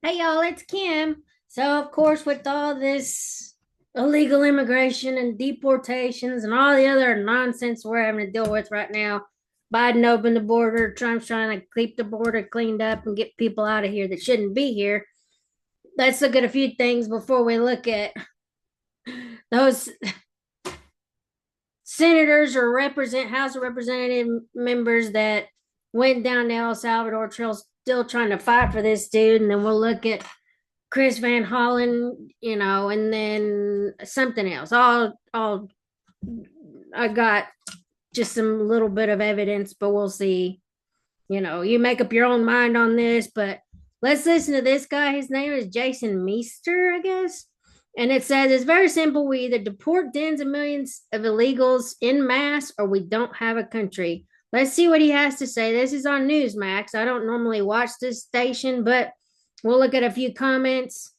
Hey y'all, it's Kim. So, of course, with all this illegal immigration and deportations and all the other nonsense we're having to deal with right now, Biden opened the border, Trump's trying to keep the border cleaned up and get people out of here that shouldn't be here. Let's look at a few things before we look at those senators or represent House of Representative members that went down to El Salvador Trail still trying to fight for this dude. And then we'll look at Chris Van Hollen, and then something else. All I got just some little bit of evidence, but we'll see. You make up your own mind on this, but let's listen to this guy. His name is Jason Meester, I guess. And it says it's very simple. We either deport tens of millions of illegals in mass or we don't have a country. Let's see what he has to say. This is on Newsmax. I don't normally watch this station, but we'll look at a few comments.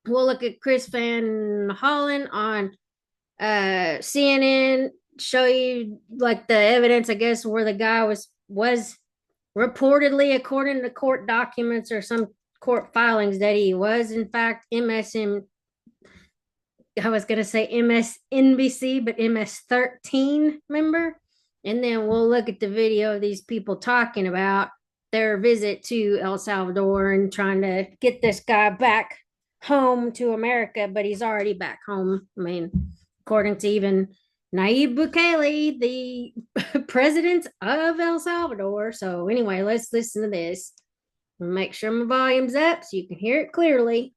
We'll look at Chris Van Hollen on CNN, show you like the evidence, I guess, where the guy was reportedly, according to court documents or some court filings, that he was in fact MSM. I was gonna say MSNBC, but MS-13 member. And then we'll look at the video of these people talking about their visit to El Salvador and trying to get this guy back home to America, but he's already back home. I mean, according to even Nayib Bukele, the president of El Salvador. So anyway, let's listen to this. Make sure my volume's up so you can hear it clearly.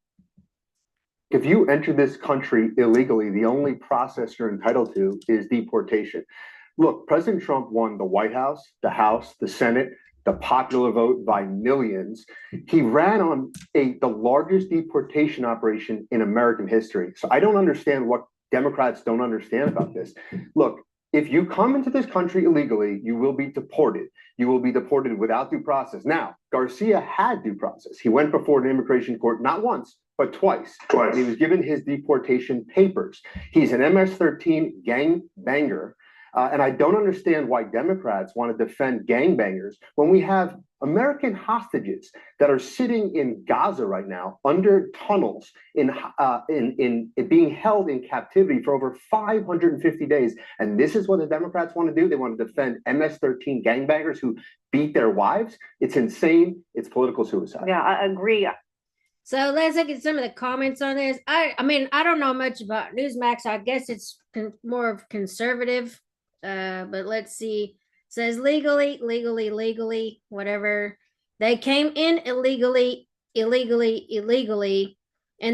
If you enter this country illegally, the only process you're entitled to is deportation. Look, President Trump won the White House, the Senate, the popular vote by millions. He ran on the largest deportation operation in American history. So I don't understand what Democrats don't understand about this. Look, if you come into this country illegally, you will be deported. You will be deported without due process. Now, Garcia had due process. He went before an immigration court not once, but twice. And he was given his deportation papers. He's an MS-13 gang banger. And I don't understand why Democrats want to defend gangbangers when we have American hostages that are sitting in Gaza right now under tunnels in being held in captivity for over 550 days. And this is what the Democrats want to do. They want to defend MS-13 gangbangers who beat their wives. It's insane. It's political suicide. Yeah, I agree. So let's look at some of the comments on this. I mean, I don't know much about Newsmax. I guess it's more of conservative. But let's see. It says legally, whatever. They came in illegally. And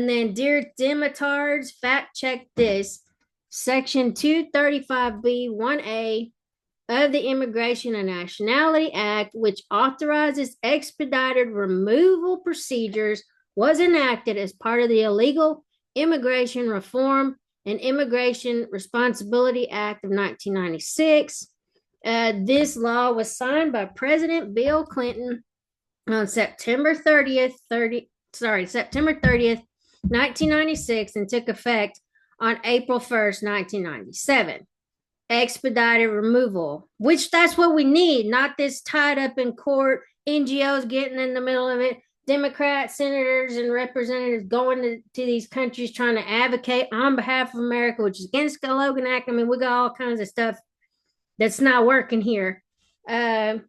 then, dear Demitards, fact check this. Section 235B 1A of the Immigration and Nationality Act, which authorizes expedited removal procedures, was enacted as part of the Illegal Immigration Reform and Immigration Responsibility Act of 1996. This law was signed by President Bill Clinton on September 30th, 1996, and took effect on April 1st, 1997. Expedited removal, which that's what we need, not this tied up in court, NGOs getting in the middle of it, Democrats, senators, and representatives going to these countries trying to advocate on behalf of America, which is against the Logan Act. I mean, we got all kinds of stuff that's not working here. Let's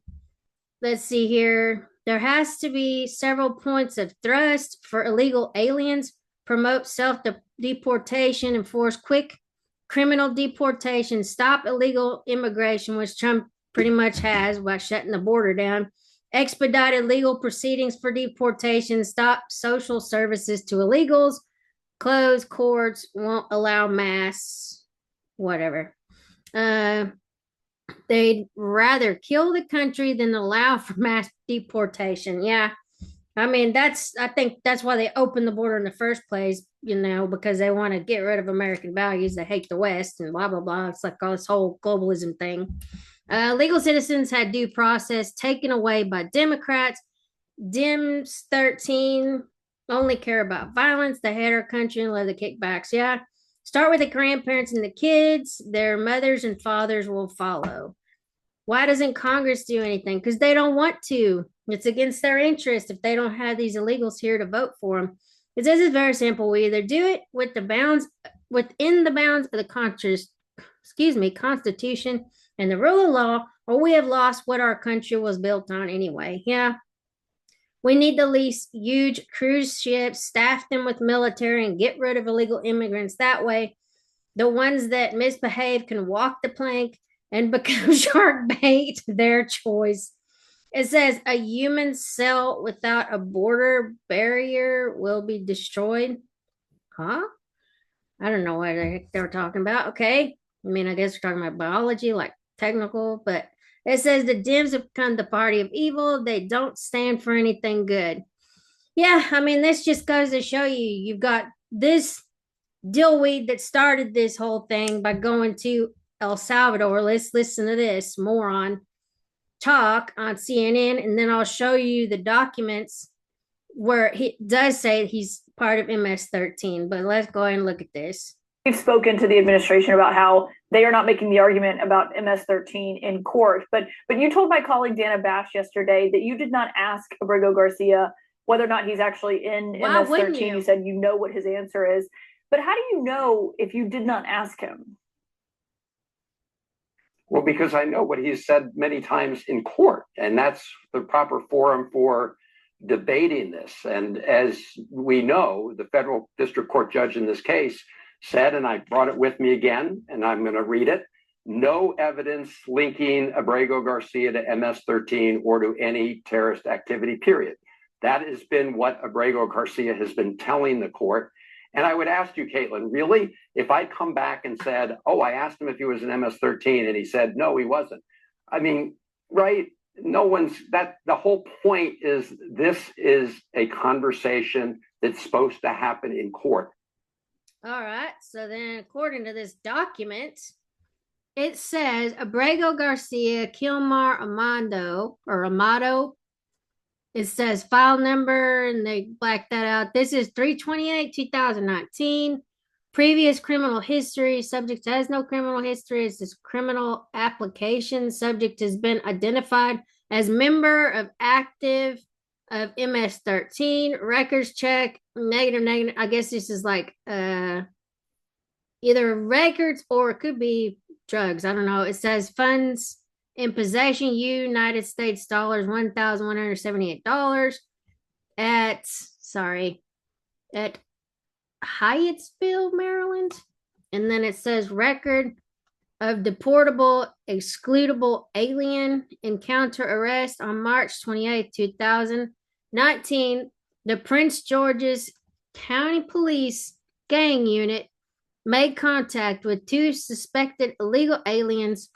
see here. There has to be several points of thrust for illegal aliens, promote self-deportation, enforce quick criminal deportation, stop illegal immigration, which Trump pretty much has by shutting the border down, expedited legal proceedings for deportation, stop social services to illegals, close courts, won't allow mass, whatever. They'd rather kill the country than allow for mass deportation. Yeah. I mean, I think that's why they opened the border in the first place, because they want to get rid of American values. They hate the West and blah, blah, blah. It's like all this whole globalism thing. Legal citizens had due process taken away by Democrats. Dems 13 only care about violence. They hate our country and love the kickbacks. Yeah. Start with the grandparents and the kids. Their mothers and fathers will follow. Why doesn't Congress do anything? Because they don't want to. It's against their interest if they don't have these illegals here to vote for them. Because this is very simple. We either do it within the bounds of the Constitution and the rule of law, or we have lost what our country was built on anyway. Yeah. We need to lease huge cruise ships, staff them with military, and get rid of illegal immigrants. That way, the ones that misbehave can walk the plank and become shark bait, their choice. It says a human cell without a border barrier will be destroyed. Huh? I don't know what the heck they were talking about. Okay. I mean, I guess we're talking about biology, like technical, but it says the Dems have become the party of evil. They don't stand for anything good. Yeah, I mean, this just goes to show you you've got this dillweed that started this whole thing by going to El Salvador. Let's listen to this moron talk on CNN, and then I'll show you the documents where he does say he's part of MS-13. But let's go ahead and look at this. We've spoken to the administration about how they are not making the argument about MS-13 in court. But you told my colleague Dana Bash yesterday that you did not ask Abrego Garcia whether or not he's actually in MS-13. You said you know what his answer is. But how do you know if you did not ask him? Well, because I know what he's said many times in court, and that's the proper forum for debating this. And as we know, the federal district court judge in this case said, and I brought it with me again, and I'm going to read it, no evidence linking Abrego Garcia to MS-13 or to any terrorist activity, period. That has been what Abrego Garcia has been telling the court. And I would ask you, Caitlin, really, if I come back and said, oh, I asked him if he was an MS-13 and he said, no, he wasn't. I mean, right? No one's that. The whole point is this is a conversation that's supposed to happen in court. All right. So then, according to this document, it says Abrego Garcia, Kilmar Amado. It says file number, and they blacked that out. This is 3/28/2019. Previous criminal history. Subject has no criminal history. It's this criminal application. Subject has been identified as member of active of MS-13. Records check. Negative. I guess this is like either records or it could be drugs. I don't know. It says funds in possession, United States dollars, $1,178 at Hyattsville, Maryland. And then it says record of deportable, excludable alien encounter arrest on March 28, 2019. The Prince George's County Police gang unit made contact with two suspected illegal aliens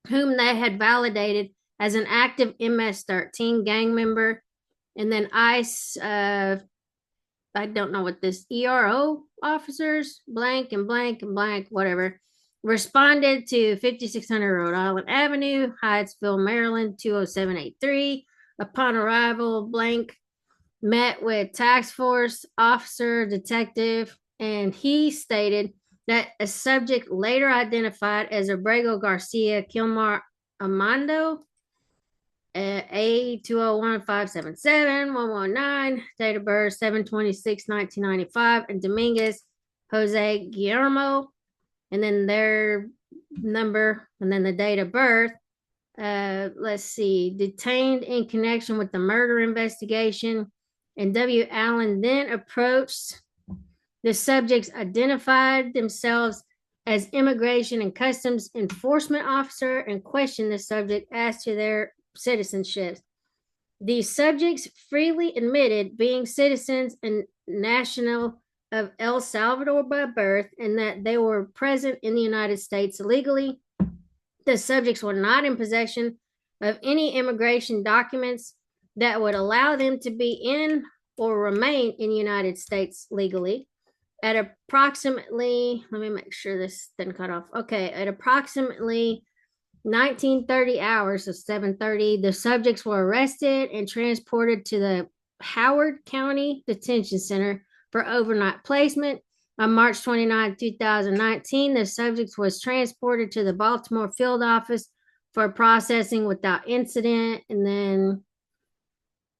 whom they had validated as an active MS-13 gang member. And then ICE, I don't know what this, ERO officers, blank and blank and blank, whatever, responded to 5600 Rhode Island Avenue, Hyattsville, Maryland, 20783. Upon arrival, blank met with task force officer, detective, and he stated that a subject later identified as Abrego Garcia Kilmar Amando, A201577119, date of birth 7/26/1995, and Dominguez Jose Guillermo, and then their number, and then the date of birth. Let's see, detained in connection with the murder investigation, and W. Allen then approached the subjects, identified themselves as Immigration and Customs Enforcement Officer, and questioned the subject as to their citizenships. These subjects freely admitted being citizens and national of El Salvador by birth, and that they were present in the United States illegally. The subjects were not in possession of any immigration documents that would allow them to be in or remain in the United States legally. At approximately, let me make sure this didn't cut off. Okay, at approximately 1930 hours of 7:30, the subjects were arrested and transported to the Howard County Detention Center for overnight placement. On March 29, 2019, the subject was transported to the Baltimore field office for processing without incident, and then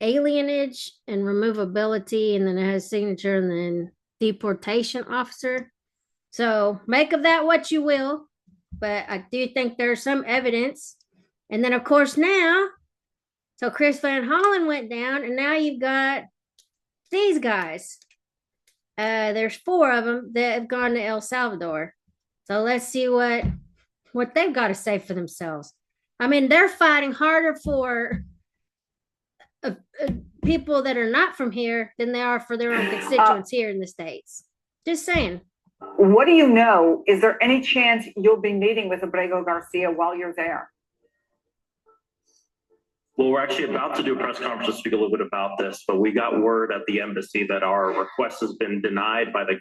alienage and removability, and then it has signature, and then deportation officer. So make of that what you will, but I do think there's some evidence. And then, of course, now, so Chris Van Hollen went down, and now you've got these guys. There's 4 of them that have gone to El Salvador. So let's see what they've got to say for themselves. I mean, they're fighting harder for people that are not from here than they are for their own constituents here in the States. Just saying. What do you know? Is there any chance you'll be meeting with Abrego Garcia while you're there? Well, we're actually about to do a press conference to speak a little bit about this, but we got word at the embassy that our request has been denied by the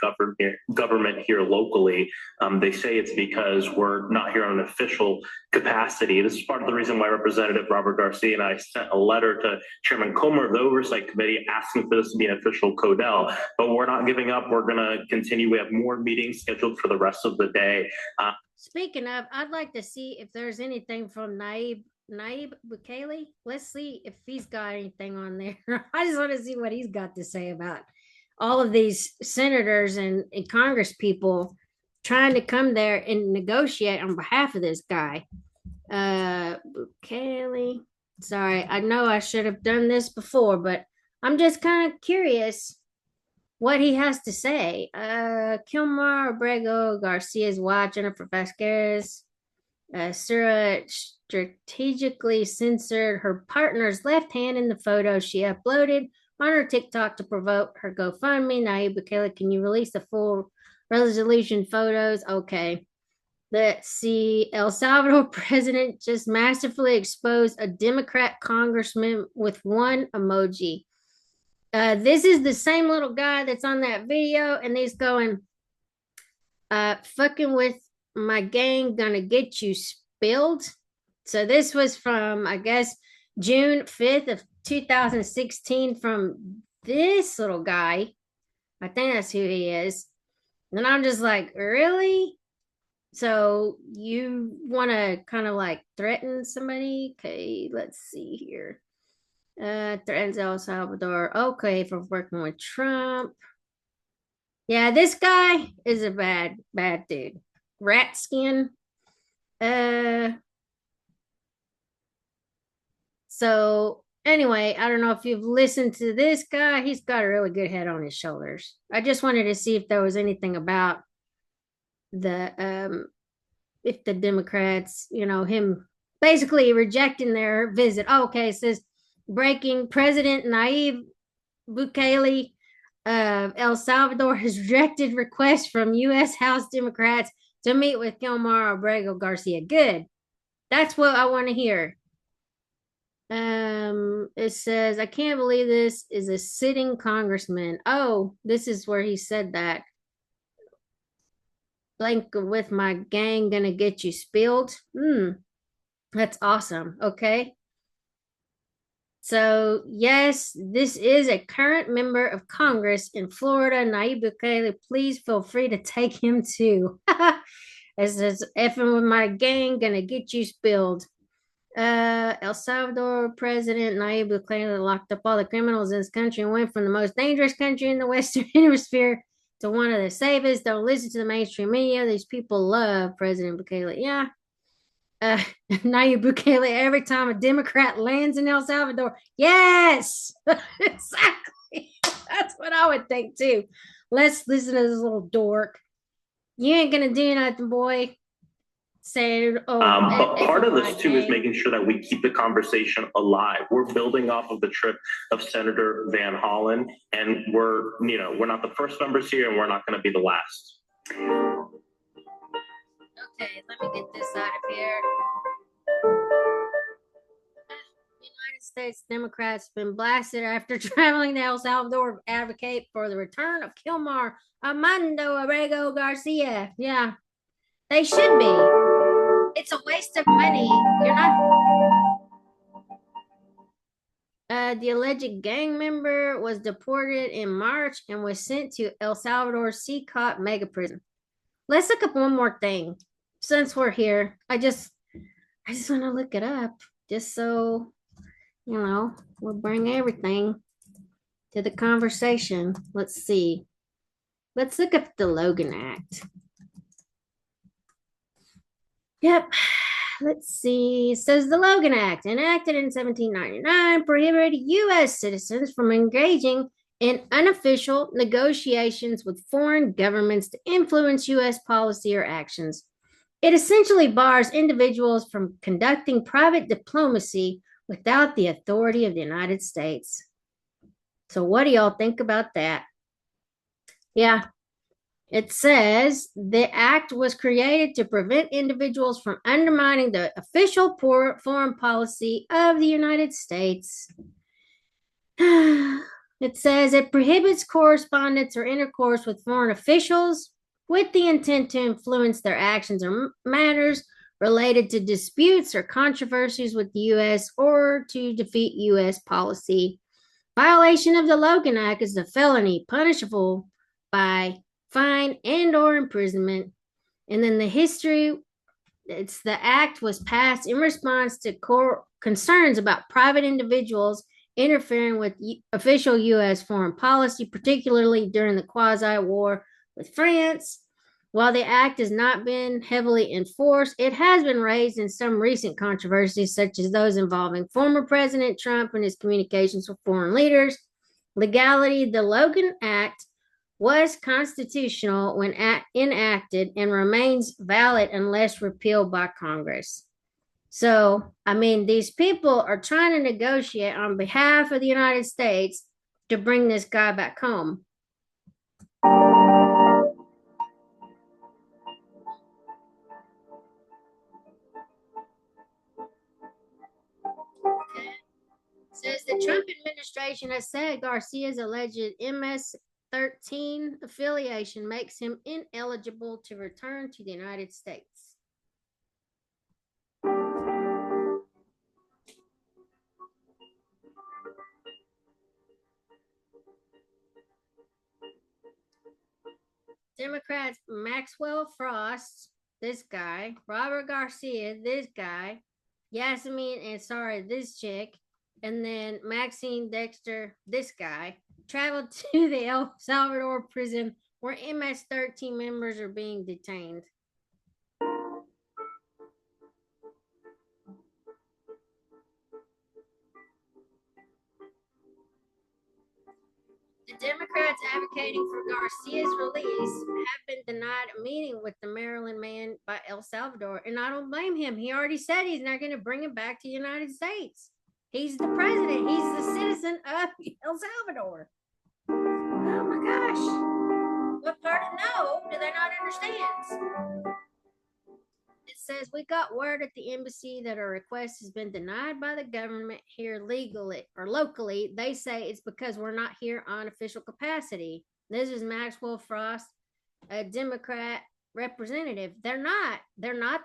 government here locally. They say it's because we're not here on an official capacity. This is part of the reason why Representative Robert Garcia and I sent a letter to Chairman Comer of the Oversight Committee asking for this to be an official CODEL. But we're not giving up. We're going to continue. We have more meetings scheduled for the rest of the day. Speaking of, I'd like to see if there's anything from Nayib Bukele. Let's see if he's got anything on there. I just want to see what he's got to say about all of these senators and Congress people trying to come there and negotiate on behalf of this guy. Bukele. Sorry, I know I should have done this before, but I'm just kind of curious what he has to say. Kilmar Abrego Garcia's wife, Jennifer Vasquez, Sura strategically censored her partner's left hand in the photo she uploaded on her TikTok to provoke her GoFundMe. Nayib Bukele, can you release the full resolution photos? Okay. Let's see. El Salvador president just masterfully exposed a Democrat congressman with one emoji. This is the same little guy that's on that video, and he's going, fucking with my gang, gonna get you spilled. So this was from, I guess, June 5th of 2016 from this little guy. I think that's who he is. And I'm just like, really? So you want to kind of like threaten somebody? Okay, let's see here. Threatens El Salvador. Okay, for working with Trump. Yeah, this guy is a bad dude. Rat skin. So anyway, I don't know if you've listened to this guy. He's got a really good head on his shoulders. I just wanted to see if there was anything about the if the Democrats, him basically rejecting their visit. Oh, okay, it says breaking President Nayib Bukele of El Salvador has rejected requests from U.S. House Democrats to meet with Kilmar Abrego Garcia. Good. That's what I want to hear. It says, I can't believe this is a sitting congressman. Oh, this is where he said that. Blank with my gang gonna get you spilled. That's awesome. Okay. So yes, this is a current member of Congress in Florida, Nayib Bukele. Please feel free to take him too. It says, effing with my gang gonna get you spilled. El Salvador President Nayib Bukele locked up all the criminals in this country and went from the most dangerous country in the Western Hemisphere to one of the safest. Don't listen to the mainstream media. These people love President Bukele. Yeah. Nayib Bukele, every time a Democrat lands in El Salvador. Yes. Exactly. That's what I would think too. Let's listen to this little dork. You ain't gonna do nothing, boy. Saying, but part of this too is making sure that we keep the conversation alive. We're building off of the trip of Senator Van Hollen, and we're not the first members here, and we're not going to be the last. Okay, let me get this out of here. United States Democrats have been blasted after traveling to El Salvador to advocate for the return of Kilmar Armando Abrego Garcia. Yeah, they should be. It's a waste of money. You're not. The alleged gang member was deported in March and was sent to El Salvador's CCOT mega prison. Let's look up one more thing. Since we're here, I just want to look it up just so, we'll bring everything to the conversation. Let's see. Let's look up the Logan Act. Yep. Let's see. It says the Logan Act, enacted in 1799, prohibited U.S. citizens from engaging in unofficial negotiations with foreign governments to influence U.S. policy or actions. It essentially bars individuals from conducting private diplomacy without the authority of the United States. So, what do y'all think about that? Yeah, it says the act was created to prevent individuals from undermining the official foreign policy of the United States. It says it prohibits correspondence or intercourse with foreign officials with the intent to influence their actions or matters related to disputes or controversies with the U.S. or to defeat U.S. policy. Violation of the Logan Act is a felony punishable by fine and or imprisonment. And then the history, the act was passed in response to concerns about private individuals interfering with official U.S. foreign policy, particularly during the quasi-war with France. While the act has not been heavily enforced, it has been raised in some recent controversies, such as those involving former President Trump and his communications with foreign leaders. Legality: the Logan Act was constitutional when enacted and remains valid unless repealed by Congress. So, I mean, these people are trying to negotiate on behalf of the United States to bring this guy back home. Says the Trump administration has said Garcia's alleged MS-13 affiliation makes him ineligible to return to the United States. Democrats Maxwell Frost, this guy, Robert Garcia, this guy, this chick, and then Maxine Dexter, this guy, traveled to the El Salvador prison where MS-13 members are being detained. The Democrats advocating for Garcia's release have been denied a meeting with the Maryland man by El Salvador, and I don't blame him. He already said he's not going to bring him back to the United States. He's the president. He's the citizen of El Salvador. Oh my gosh. What part of no do they not understand? It says, we got word at the embassy that our request has been denied by the government here legally or locally. They say it's because we're not here on official capacity. This is Maxwell Frost, a Democrat representative. They're not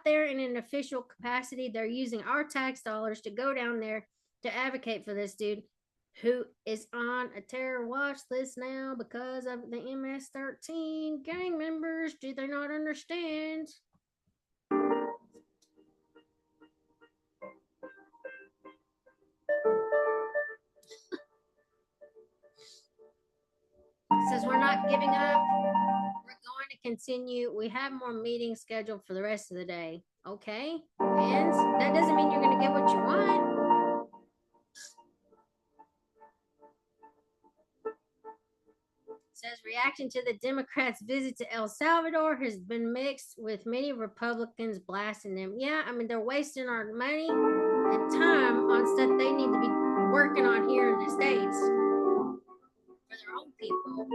there in an official capacity. They're using our tax dollars to go down there to advocate for this dude who is on a terror watch list now because of the MS-13 gang members. Do they not understand? Says we're not giving up. We're going to continue. We have more meetings scheduled for the rest of the day. Okay? And that doesn't mean you're going to get what you want. Says reaction to the Democrats' visit to El Salvador has been mixed, with many Republicans blasting them. Yeah, I mean, they're wasting our money and time on stuff they need to be working on here in the States for their own people.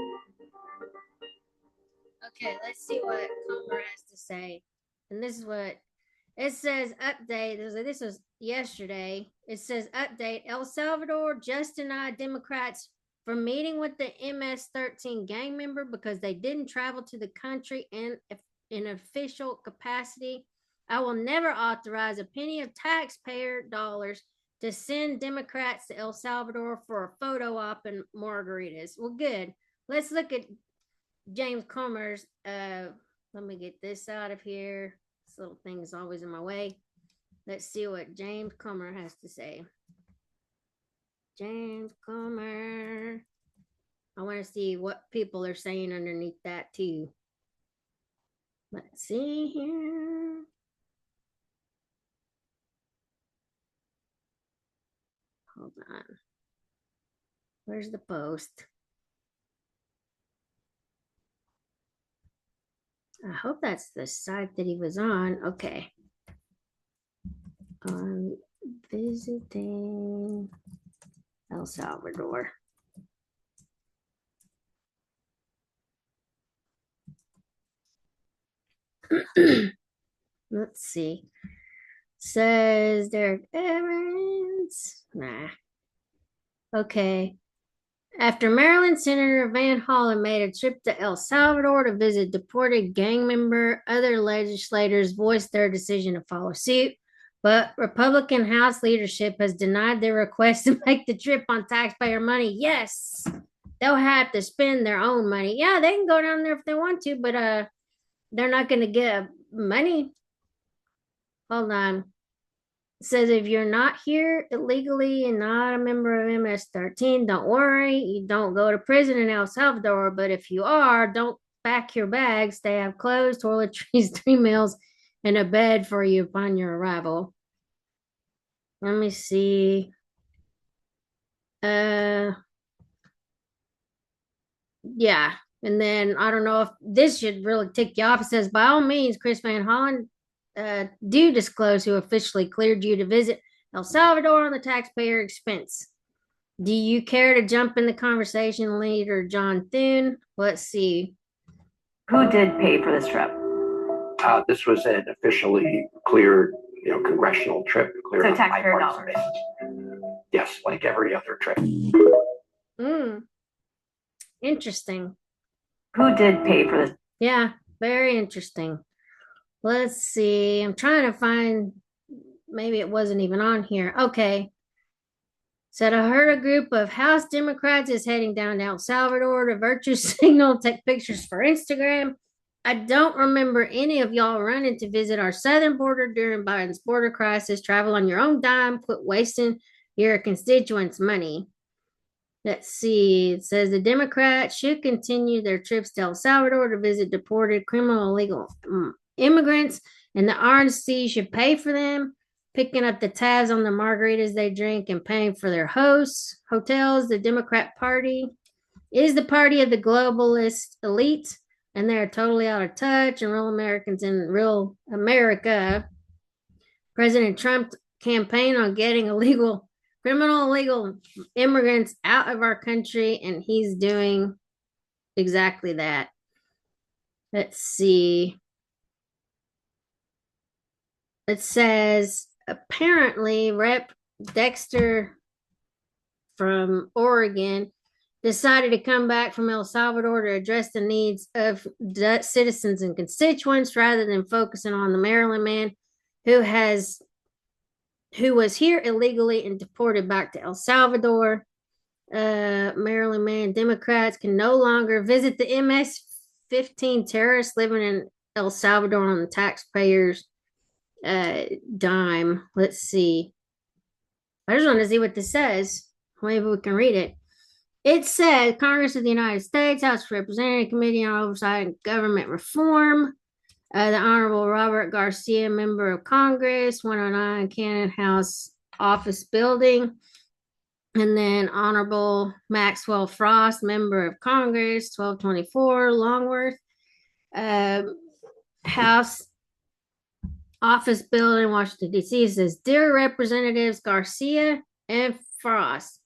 Okay, let's see what Comer has to say. And this is what it says. Update. This was yesterday. It says update. El Salvador just denied Democrats from meeting with the MS-13 gang member because they didn't travel to the country in official capacity. I will never authorize a penny of taxpayer dollars to send Democrats to El Salvador for a photo op and margaritas. Well, good. Let's look at James Comer's. Let me get this out of here. This little thing is always in my way. Let's see what James Comer has to say. James Comer. I want to see what people are saying underneath that too. Let's see here. Hold on. Where's the post? I hope that's the site that he was on. Okay. On visiting El Salvador. Let's see. Says Derek Evans. Nah. Okay. After Maryland Senator Van Hollen made a trip to El Salvador to visit deported gang member, other legislators voiced their decision to follow suit. But Republican House leadership has denied their request to make the trip on taxpayer money. Yes, they'll have to spend their own money. Yeah, they can go down there if they want to, but they're not going to get money. Hold on. It says if you're not here illegally and not a member of MS-13, don't worry. You don't go to prison in El Salvador. But if you are, don't pack your bags. They have clothes, toiletries, 3 meals, and a bed for you upon your arrival. Let me see. Yeah. And then I don't know if this should really tick you off. It says, by all means, Chris Van Hollen, do disclose who officially cleared you to visit El Salvador on the taxpayer expense. Do you care to jump in the conversation, Leader John Thune? Let's see. Who did pay for this trip? This was an officially cleared, congressional trip. Cleared So taxpayer dollars. Yes, like every other trip. Interesting. Who did pay for this? Yeah, very interesting. Let's see. I'm trying to find, maybe it wasn't even on here. Okay. Said I heard a group of House Democrats is heading down to El Salvador to virtue signal, take pictures for Instagram. I don't remember any of y'all running to visit our southern border during Biden's border crisis. Travel on your own dime, quit wasting your constituents' money. Let's see. It says the Democrats should continue their trips to El Salvador to visit deported criminal illegal immigrants, and the RNC should pay for them, picking up the tabs on the margaritas they drink and paying for their hosts, hotels. The Democrat Party is the party of the globalist elite, and they're totally out of touch. And real Americans in real America, President Trump campaigned on getting criminal illegal immigrants out of our country, and he's doing exactly that. Let's see. It says apparently Rep. Dexter from Oregon decided to come back from El Salvador to address the needs of citizens and constituents rather than focusing on the Maryland man who was here illegally and deported back to El Salvador. Maryland man Democrats can no longer visit the MS-15 terrorists living in El Salvador on the taxpayers' dime. Let's see. I just want to see what this says. Maybe we can read it. It says Congress of the United States, House of Representatives Committee on Oversight and Government Reform. The Honorable Robert Garcia, Member of Congress, 109 Cannon House Office Building. And then Honorable Maxwell Frost, Member of Congress, 1224 Longworth House Office Building, Washington, D.C. It says, Dear Representatives Garcia and Frost,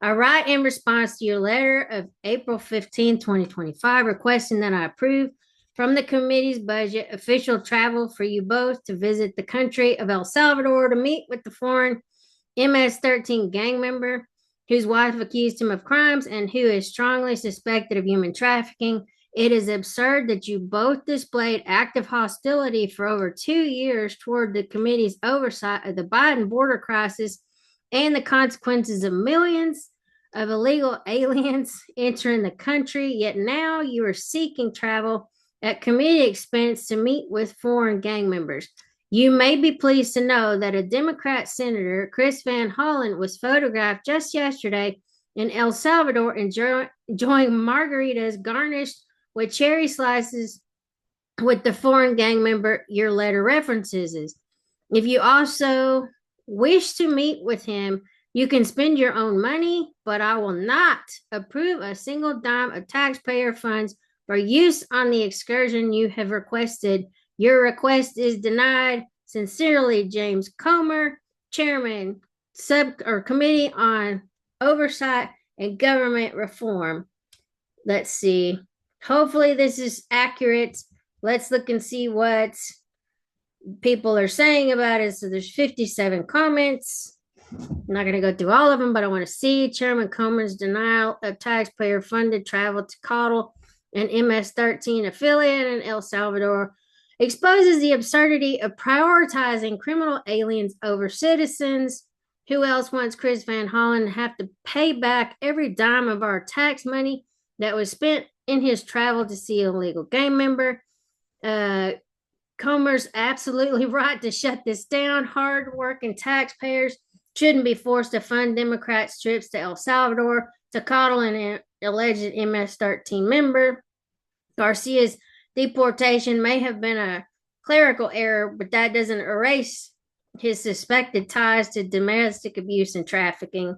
I write in response to your letter of April 15, 2025, requesting that I approve from the committee's budget official travel for you both to visit the country of El Salvador to meet with the foreign MS-13 gang member whose wife accused him of crimes and who is strongly suspected of human trafficking. It is absurd that you both displayed active hostility for over 2 years toward the committee's oversight of the Biden border crisis and the consequences of millions of illegal aliens entering the country, yet now you are seeking travel at committee expense to meet with foreign gang members. You may be pleased to know that a Democrat Senator, Chris Van Hollen, was photographed just yesterday in El Salvador enjoying margaritas garnished with cherry slices with the foreign gang member your letter references. If you also wish to meet with him, you can spend your own money, but I will not approve a single dime of taxpayer funds for use on the excursion you have requested. Your request is denied. Sincerely, James Comer, Chairman, Committee on Oversight and Government Reform. Let's see. Hopefully this is accurate. Let's look and see what people are saying about it. So there's 57 comments. I'm not going to go through all of them, but I want to see Chairman Comer's denial of taxpayer-funded travel to Coddle, an MS-13 affiliate in El Salvador, exposes the absurdity of prioritizing criminal aliens over citizens. Who else wants Chris Van Hollen to have to pay back every dime of our tax money that was spent in his travel to see a illegal gang member? Comer's absolutely right to shut this down. Hard-working taxpayers shouldn't be forced to fund Democrats' trips to El Salvador to coddle an alleged MS-13 member. Garcia's deportation may have been a clerical error, but that doesn't erase his suspected ties to domestic abuse and trafficking.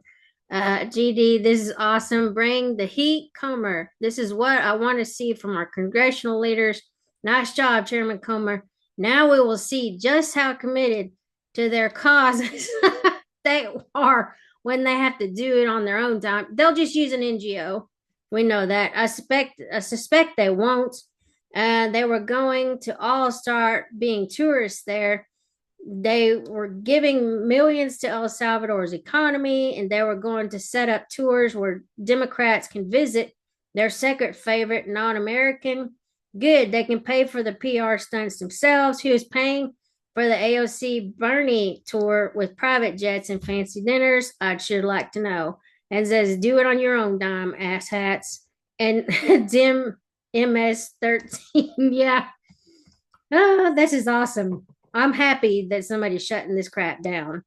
GD, this is awesome. Bring the heat, Comer. This is what I want to see from our congressional leaders. Nice job, Chairman Comer. Now we will see just how committed to their causes they are when they have to do it on their own time. They'll just use an NGO. We know that. I suspect they won't. They were going to all start being tourists there. They were giving millions to El Salvador's economy, and they were going to set up tours where Democrats can visit their second favorite non-American. Good, they can pay for the PR stunts themselves. Who is paying for the AOC Bernie tour with private jets and fancy dinners? I'd sure like to know. And says, do it on your own dime, asshats. And Dim MS-13, yeah. Oh, this is awesome. I'm happy that somebody's shutting this crap down.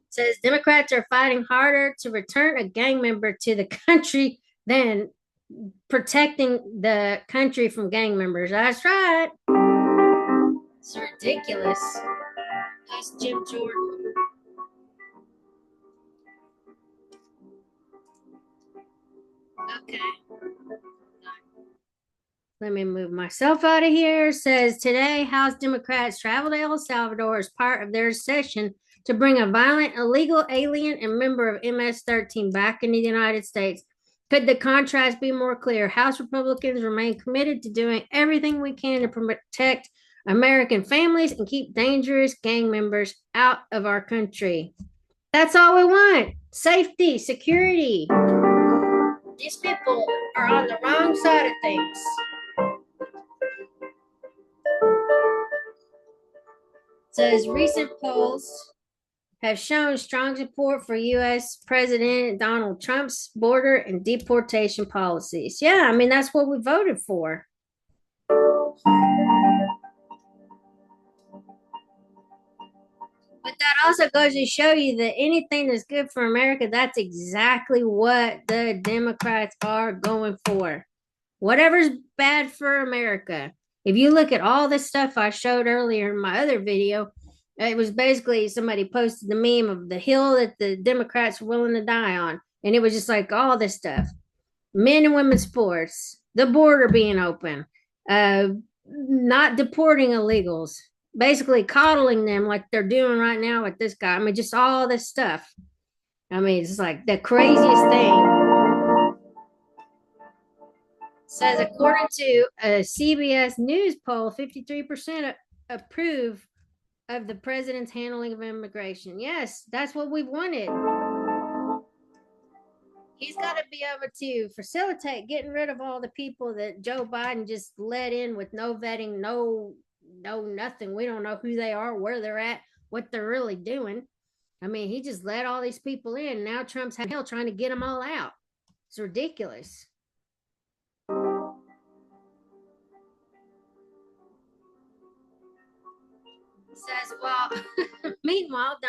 Says Democrats are fighting harder to return a gang member to the country than protecting the country from gang members. That's right. It's ridiculous. That's Jim Jordan. Okay. Let me move myself out of here. It says today, House Democrats travel to El Salvador as part of their session to bring a violent, illegal alien and member of MS-13 back into the United States. Could the contrast be more clear? House Republicans remain committed to doing everything we can to protect American families and keep dangerous gang members out of our country. That's all we want. Safety, security. These people are on the wrong side of things. It says recent polls have shown strong support for U.S. President Donald Trump's border and deportation policies. Yeah, I mean, that's what we voted for. But that also goes to show you that anything that's good for America, that's exactly what the Democrats are going for. Whatever's bad for America. If you look at all the stuff I showed earlier in my other video, it was basically somebody posted the meme of the hill that the Democrats were willing to die on. And it was just like all this stuff. Men and women's sports, the border being open, not deporting illegals, basically coddling them like they're doing right now with this guy. I mean, just all this stuff. I mean, it's like the craziest thing. Says according to a CBS News poll, 53% approve of the president's handling of immigration. Yes, that's what we've wanted. He's got to be able to facilitate getting rid of all the people that Joe Biden just let in with no vetting, no nothing. We don't know who they are, where they're at, what they're really doing. I mean, he just let all these people in. Now Trump's had hell trying to get them all out. It's ridiculous. Says, well, meanwhile,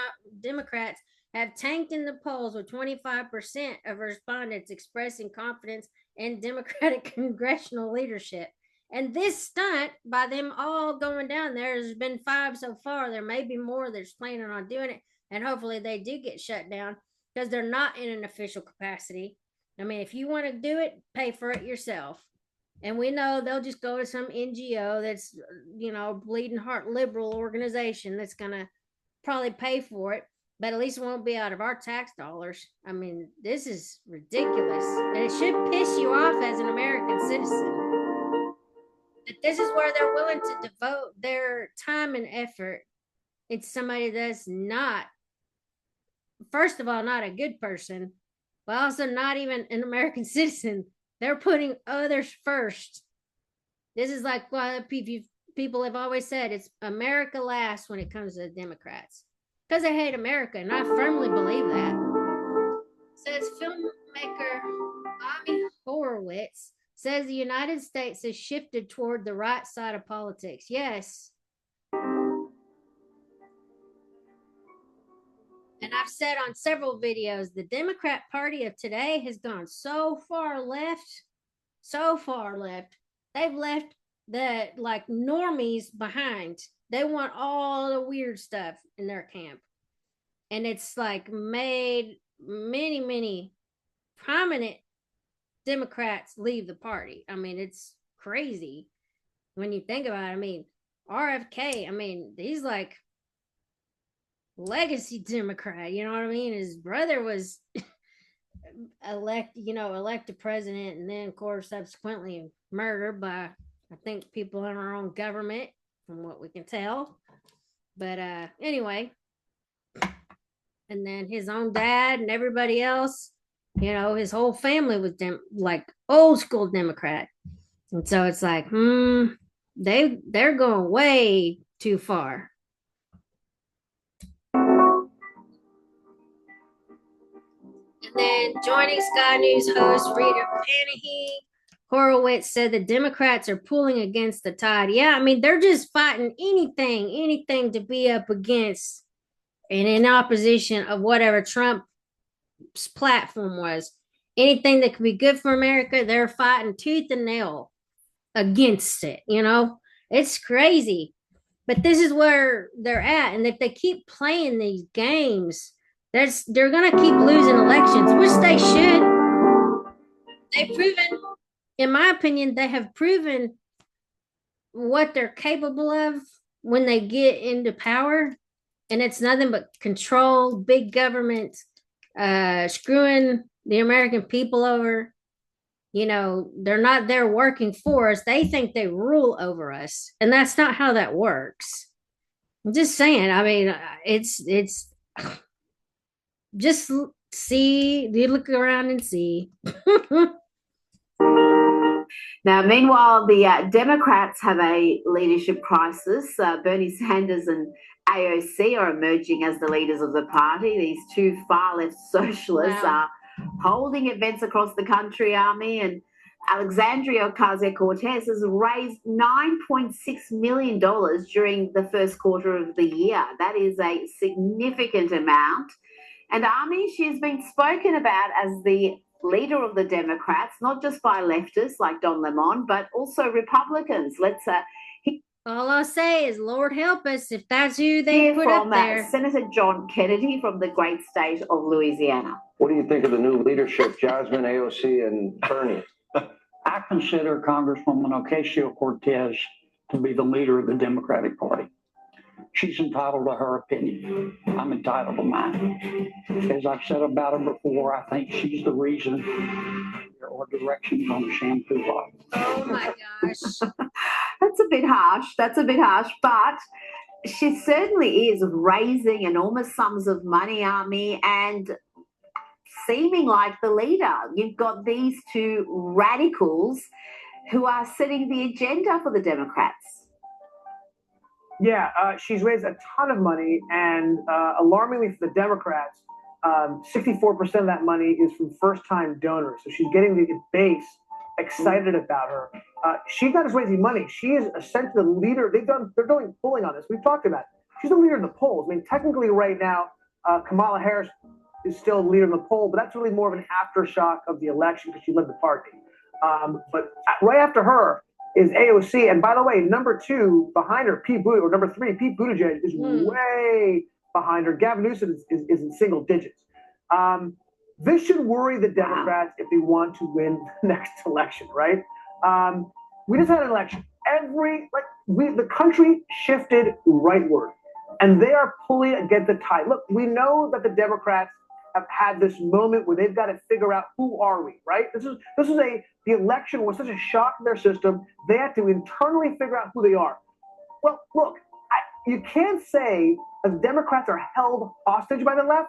Democrats have tanked in the polls with 25% of respondents expressing confidence in Democratic congressional leadership. And this stunt, by them all going down there, has been 5 so far. There may be more that's planning on doing it, and hopefully they do get shut down because they're not in an official capacity. I mean, if you want to do it, pay for it yourself. And we know they'll just go to some NGO that's, bleeding heart liberal organization that's going to probably pay for it, but at least it won't be out of our tax dollars. I mean, this is ridiculous. And it should piss you off as an American citizen. That this is where they're willing to devote their time and effort into somebody that's not, first of all, not a good person, but also not even an American citizen. They're putting others first. This is like what people have always said. It's America last when it comes to the Democrats. Because they hate America, and I firmly believe that. Says filmmaker Ami Horowitz says the United States has shifted toward the right side of politics. Yes. And I've said on several videos, the Democrat Party of today has gone so far left. They've left the normies behind. They want all the weird stuff in their camp. And it's made many, many prominent Democrats leave the party. I mean, it's crazy when you think about it. I mean, RFK, he's legacy Democrat, you know what I mean? His brother was elected president, and then of course subsequently murdered by, I think, people in our own government, from what we can tell. But anyway, and then his own dad and everybody else, his whole family was old school Democrat. And so it's they're going way too far. And then joining Sky News host Rita Panahy, Horowitz said the Democrats are pulling against the tide. Yeah, they're just fighting anything to be up against and in opposition of whatever Trump's platform was. Anything that could be good for America, they're fighting tooth and nail against it. It's crazy. But this is where they're at. And if they keep playing these games, they're going to keep losing elections, which they should. They've proven, in my opinion, they have proven what they're capable of when they get into power. And it's nothing but control, big government, screwing the American people over. They're not there working for us. They think they rule over us. And that's not how that works. I'm just saying, it's just see, you look around and see. Now, meanwhile, the Democrats have a leadership crisis. Bernie Sanders and AOC are emerging as the leaders of the party. These two far-left socialists are holding events across the country, Army, and Alexandria Ocasio-Cortez has raised $9.6 million during the first quarter of the year. That is a significant amount. And Army, she's been spoken about as the leader of the Democrats, not just by leftists like Don Lemon, but also Republicans. All I'll say is, Lord help us if that's who they put up there. Senator John Kennedy from the great state of Louisiana. What do you think of the new leadership, Jasmine, AOC, and Bernie? I consider Congresswoman Ocasio-Cortez to be the leader of the Democratic Party. She's entitled to her opinion. I'm entitled to mine. As I've said about her before, I think she's the reason there are directions on the shampoo bottle. Oh my gosh. That's a bit harsh, but she certainly is raising enormous sums of money, Army, and seeming like the leader. You've got these two radicals who are setting the agenda for the Democrats. Yeah, she's raised a ton of money, and alarmingly for the Democrats, 64% of that money is from first-time donors. So she's getting the base excited about her. She's not just raising money. She is essentially the leader. They're doing polling on this. We've talked about it. She's the leader in the polls. I mean, technically right now, Kamala Harris is still the leader in the poll, but that's really more of an aftershock of the election because she led the party. But right after her is AOC. And by the way, number 2 behind her, or number 3, Pete Buttigieg is way behind her. Gavin Newsom is in single digits. This should worry the Democrats if they want to win the next election, right? We just had an election. The country shifted rightward, and they are pulling against the tide. Look, we know that the Democrats have had this moment where they've got to figure out who are we, right? The election was such a shock to their system. They had to internally figure out who they are. Well, look, you can't say that the Democrats are held hostage by the left.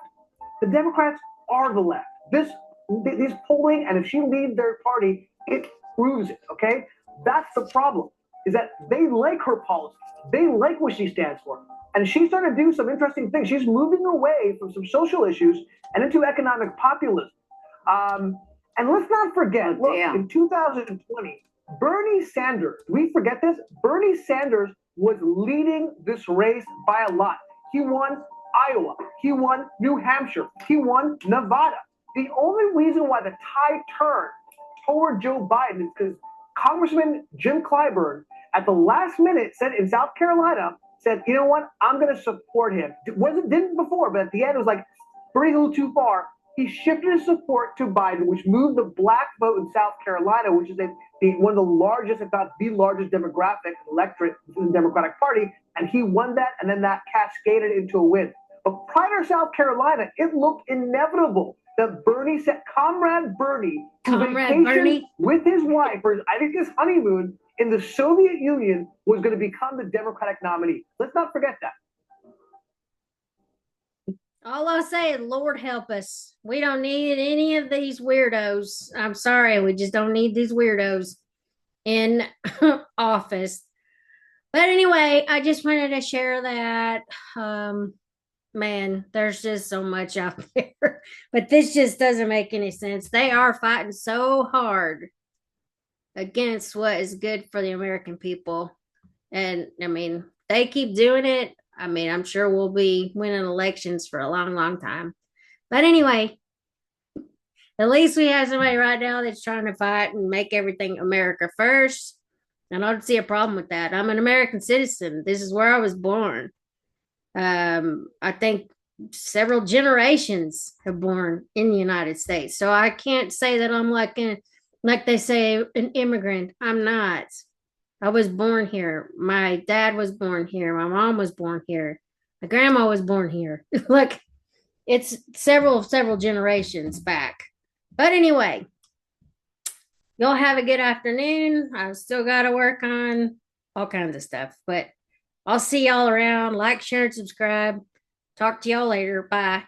The Democrats are the left. These polling, and if she leads their party, it proves it, okay? That's the problem, is that they like her policies. They like what she stands for. And she's starting to do some interesting things. She's moving away from some social issues and into economic populism. And let's not forget, in 2020, Bernie Sanders, we forget this? Bernie Sanders was leading this race by a lot. He won Iowa. He won New Hampshire. He won Nevada. The only reason why the tide turned toward Joe Biden is because Congressman Jim Clyburn, at the last minute, said in South Carolina, said, you know what, I'm going to support him. Didn't before, but at the end, it was like, Bernie's a little too far. He shifted his support to Biden, which moved the black vote in South Carolina, which is one of the largest, if not the largest demographic electorate in the Democratic Party. And he won that, and then that cascaded into a win. But prior to South Carolina, it looked inevitable that Bernie said, Comrade Bernie, with his wife, or I think his honeymoon in the Soviet Union, was going to become the Democratic nominee. Let's not forget that. All I'll say is, Lord help us. We don't need any of these weirdos. I'm sorry, we just don't need these weirdos in office. But anyway, I just wanted to share that. Man, there's just so much out there. But this just doesn't make any sense. They are fighting so hard against what is good for the American people. And I mean, they keep doing it. I mean, I'm sure we'll be winning elections for a long, long time. But anyway, at least we have somebody right now that's trying to fight and make everything America first. And I don't see a problem with that. I'm an American citizen. This is where I was born. I think several generations have born in the United States. So I can't say that I'm like they say, an immigrant. I'm not. I was born here. My dad was born here. My mom was born here. My grandma was born here. Look, it's several generations back. But anyway, y'all have a good afternoon. I've still got to work on all kinds of stuff, but I'll see y'all around. Like, share, and subscribe. Talk to y'all later. Bye.